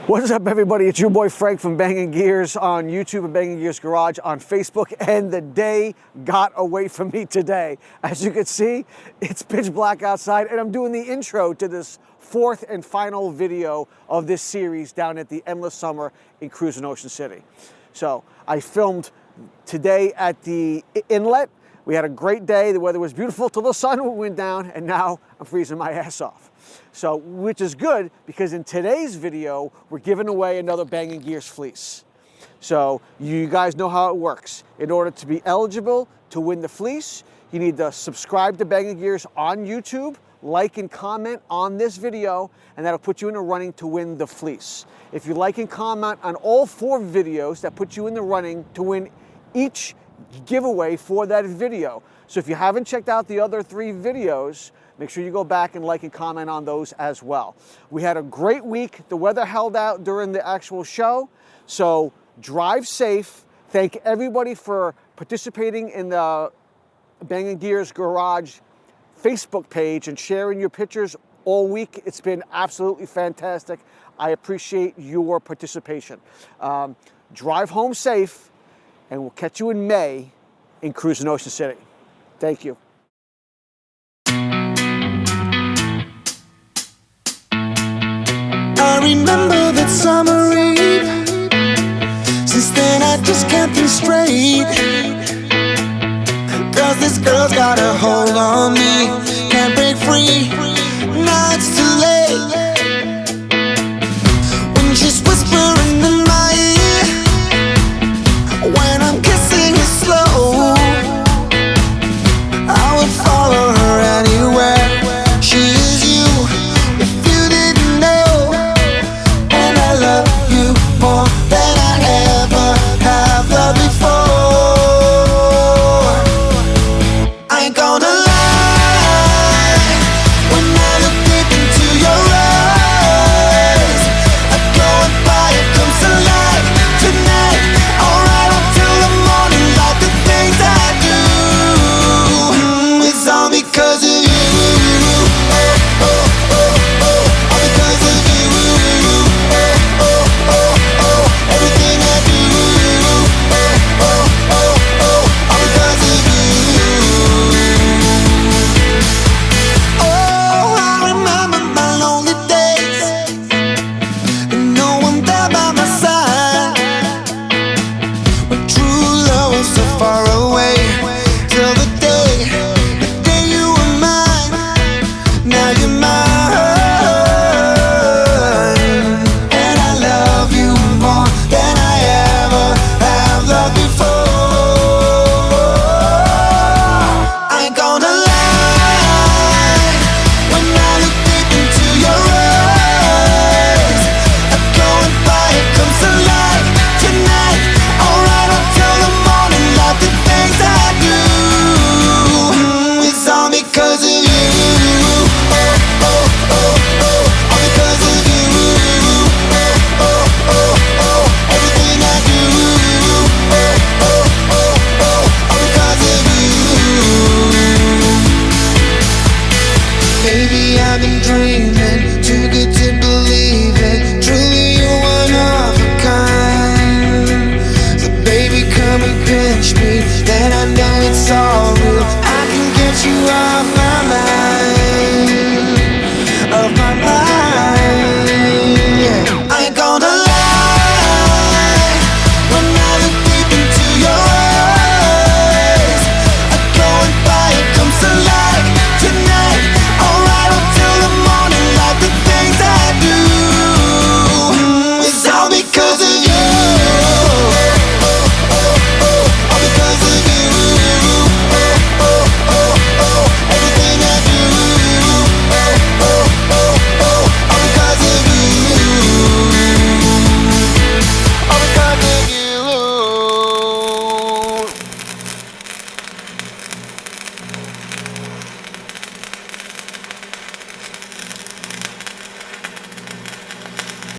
What's up, everybody? It's your boy Frank from Bangin Gears on YouTube and Bangin Gears Garage on Facebook, and the day got away from me today. As you can see, it's pitch black outside, and I'm doing the intro to this fourth and final video of this series down at the Endless Summer in Cruisin, Ocean City. So I filmed today at the inlet. We had a great day. The weather was beautiful till the sun went down, and now I'm freezing my ass off. So, which is good, because in today's video, we're giving away another Bangin Gears fleece. So you guys know how it works. In order to be eligible to win the fleece, you need to subscribe to Bangin Gears on YouTube, like and comment on this video, and that'll put you in the running to win the fleece. If you like and comment on all 4 videos, that puts you in the running to win each giveaway for that video. So if you haven't checked out the other 3 videos, make sure you go back and like and comment on those as well. We had a great week. The weather held out during the actual show, so drive safe. Thank everybody for participating in the Bangin Gears Garage Facebook page and sharing your pictures all week. It's been absolutely fantastic. I appreciate your participation. Drive home safe, and we'll catch you in May in Cruisin, Ocean City. Thank you. I remember that summer eve. Since then I just can't think straight. Cause this girl's got a hold on me. Can't break free. Now it's too late.